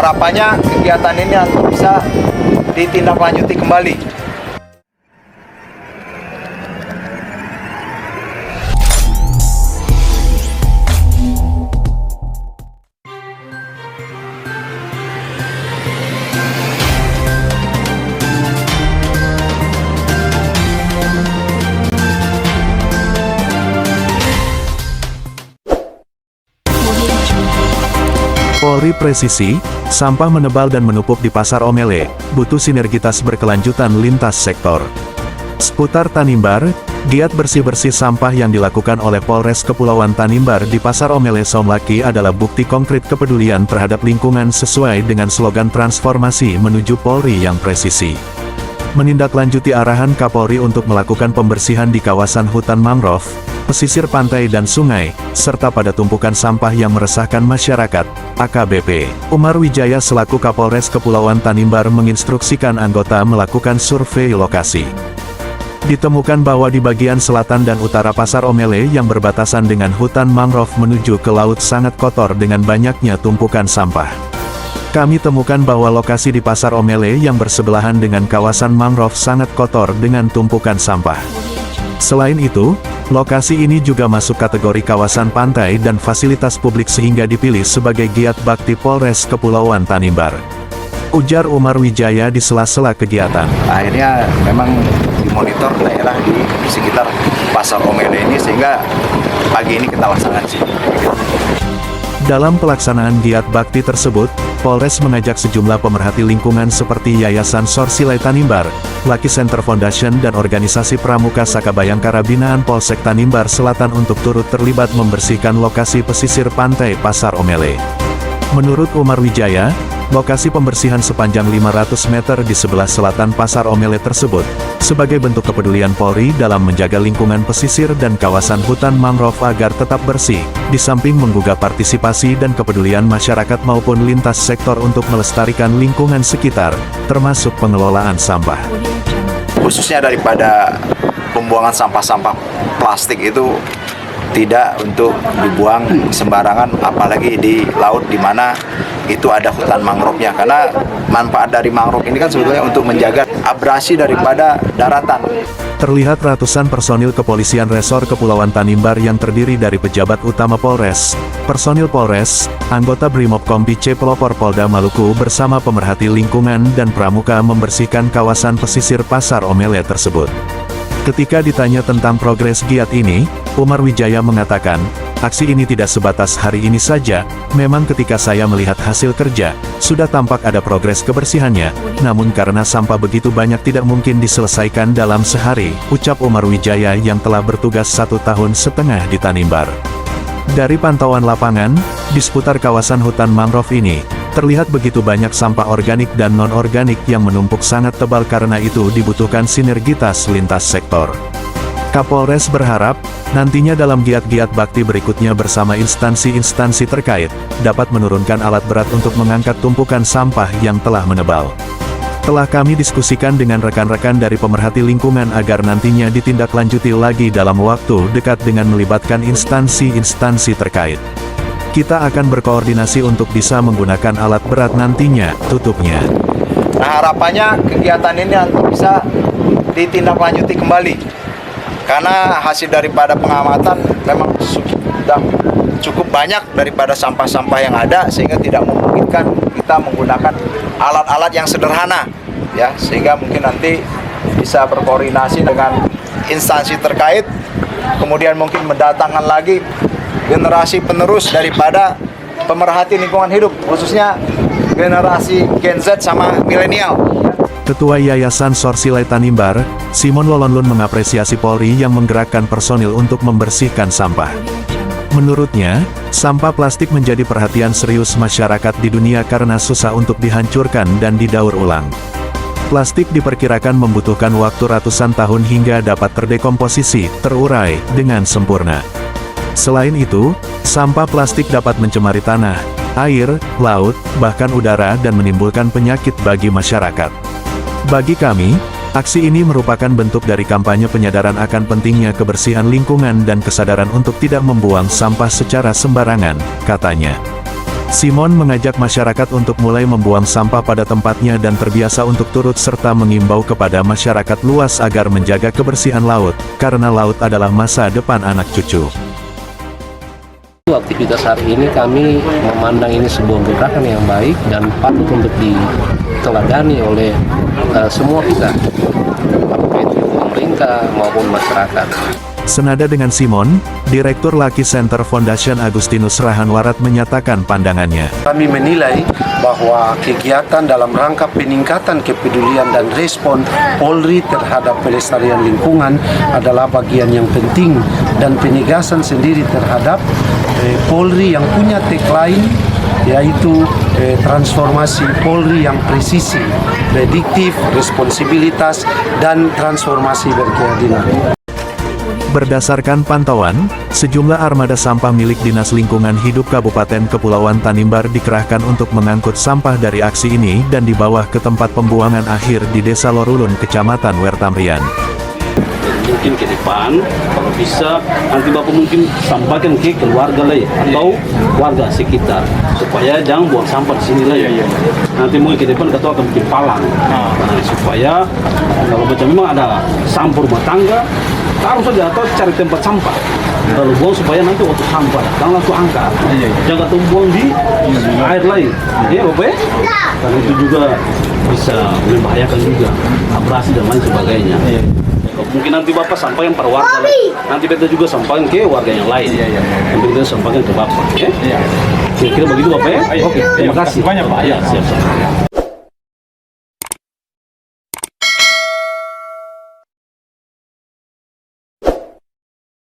harapannya kegiatan ini bisa ditindaklanjuti kembali. Polri presisi, sampah menebal dan menumpuk di Pasar Omele, butuh sinergitas berkelanjutan lintas sektor. Seputar Tanimbar, giat bersih-bersih sampah yang dilakukan oleh Polres Kepulauan Tanimbar di Pasar Omele Somlaki adalah bukti konkret kepedulian terhadap lingkungan sesuai dengan slogan transformasi menuju Polri yang presisi. Menindaklanjuti arahan Kapolri untuk melakukan pembersihan di kawasan hutan mangrove, pesisir pantai dan sungai, serta pada tumpukan sampah yang meresahkan masyarakat, AKBP Umar Wijaya selaku Kapolres Kepulauan Tanimbar menginstruksikan anggota melakukan survei lokasi. Ditemukan bahwa di bagian selatan dan utara Pasar Omele yang berbatasan dengan hutan mangrove menuju ke laut sangat kotor dengan banyaknya tumpukan sampah. Kami temukan bahwa lokasi di Pasar Omele yang bersebelahan dengan kawasan mangrove sangat kotor dengan tumpukan sampah. Selain itu, lokasi ini juga masuk kategori kawasan pantai dan fasilitas publik sehingga dipilih sebagai giat bakti Polres Kepulauan Tanimbar. Ujar Umar Wijaya di sela-sela kegiatan. Akhirnya memang dimonitor daerah di sekitar Pasar Omele ini sehingga pagi ini kita laksanakan sih. Dalam pelaksanaan giat bakti tersebut, Polres mengajak sejumlah pemerhati lingkungan seperti Yayasan Sorsilai Tanimbar, Lucky Center Foundation dan organisasi Pramuka Saka Bayangkara binaan Polsek Tanimbar Selatan untuk turut terlibat membersihkan lokasi pesisir pantai Pasar Omele. Menurut Umar Wijaya, lokasi pembersihan sepanjang 500 meter di sebelah selatan Pasar Omele tersebut, sebagai bentuk kepedulian Polri dalam menjaga lingkungan pesisir dan kawasan hutan mangrove agar tetap bersih, di samping menggugah partisipasi dan kepedulian masyarakat maupun lintas sektor untuk melestarikan lingkungan sekitar, termasuk pengelolaan sampah. Khususnya daripada pembuangan sampah-sampah plastik itu tidak untuk dibuang sembarangan, apalagi di laut di mana itu ada hutan mangrove-nya, karena manfaat dari mangrove ini kan sebetulnya untuk menjaga abrasi daripada daratan. Terlihat ratusan personil kepolisian Resor Kepulauan Tanimbar yang terdiri dari pejabat utama Polres, personil Polres, anggota Brimob Kompi C Pelopor Polda Maluku bersama pemerhati lingkungan dan pramuka membersihkan kawasan pesisir Pasar Omele tersebut. Ketika ditanya tentang progres giat ini, Umar Wijaya mengatakan, aksi ini tidak sebatas hari ini saja, memang ketika saya melihat hasil kerja, sudah tampak ada progres kebersihannya, namun karena sampah begitu banyak tidak mungkin diselesaikan dalam sehari, ucap Umar Wijaya yang telah bertugas 1,5 tahun di Tanimbar. Dari pantauan lapangan, di seputar kawasan hutan mangrove ini, terlihat begitu banyak sampah organik dan non-organik yang menumpuk sangat tebal, karena itu dibutuhkan sinergitas lintas sektor. Kapolres berharap, nantinya dalam giat-giat bakti berikutnya bersama instansi-instansi terkait, dapat menurunkan alat berat untuk mengangkat tumpukan sampah yang telah menebal. Telah kami diskusikan dengan rekan-rekan dari pemerhati lingkungan agar nantinya ditindaklanjuti lagi dalam waktu dekat dengan melibatkan instansi-instansi terkait. Kita akan berkoordinasi untuk bisa menggunakan alat berat nantinya, tutupnya. Nah, harapannya kegiatan ini bisa ditindaklanjuti kembali. Karena hasil daripada pengamatan memang sudah cukup banyak daripada sampah-sampah yang ada, sehingga tidak memungkinkan kita menggunakan alat-alat yang sederhana, ya, sehingga mungkin nanti bisa berkoordinasi dengan instansi terkait, kemudian mungkin mendatangkan lagi generasi penerus daripada pemerhati lingkungan hidup, khususnya generasi Gen Z sama milenial. Ketua Yayasan Sorsilai Tanimbar, Simon Lolonlun mengapresiasi Polri yang menggerakkan personil untuk membersihkan sampah. Menurutnya, sampah plastik menjadi perhatian serius masyarakat di dunia karena susah untuk dihancurkan dan didaur ulang. Plastik diperkirakan membutuhkan waktu ratusan tahun hingga dapat terdekomposisi, terurai, dengan sempurna. Selain itu, sampah plastik dapat mencemari tanah, air, laut, bahkan udara dan menimbulkan penyakit bagi masyarakat. Bagi kami, aksi ini merupakan bentuk dari kampanye penyadaran akan pentingnya kebersihan lingkungan dan kesadaran untuk tidak membuang sampah secara sembarangan, katanya. Simon mengajak masyarakat untuk mulai membuang sampah pada tempatnya dan terbiasa untuk turut serta mengimbau kepada masyarakat luas agar menjaga kebersihan laut, karena laut adalah masa depan anak cucu. Aktivitas hari ini kami memandang ini sebuah gerakan yang baik dan patut untuk diteladani oleh semua kita, baik itu pemerintah maupun masyarakat. Senada dengan Simon, Direktur Lucky Center Foundation Agustinus Rahanwarat menyatakan pandangannya. Kami menilai bahwa kegiatan dalam rangka peningkatan kepedulian dan respon Polri terhadap pelestarian lingkungan adalah bagian yang penting dan penegasan sendiri terhadap Polri yang punya tagline yaitu transformasi Polri yang presisi, prediktif, responsibilitas, dan transformasi berkeadilan. Berdasarkan pantauan, sejumlah armada sampah milik Dinas Lingkungan Hidup Kabupaten Kepulauan Tanimbar dikerahkan untuk mengangkut sampah dari aksi ini dan dibawa ke tempat pembuangan akhir di Desa Lorulun, Kecamatan Wertamrian. Mungkin ke depan, kalau bisa, nanti Bapak mungkin sampaikan ke keluarga lain atau warga sekitar, supaya jangan buang sampah di sini lagi. Nanti mungkin ke depan kita akan bikin palang, supaya kalau macam memang ada sampah rumah tangga, taruh saja atau cari tempat sampah. Kalau buang supaya nanti waktu sampah datang langsung angkat. Jangan ketemu buang di air lain. Ya Bapak ya? Karena itu juga bisa membahayakan juga abrasi dan lain sebagainya. Mungkin nanti Bapak sampaikan pada warga lain. Nanti kita juga sampaikan ke warga yang lain. Nanti kita sampaikan ke Bapak. Ya? Kira-kira begitu Bapak ya? Oke, terima kasih. Banyak Pak. Ya, siap.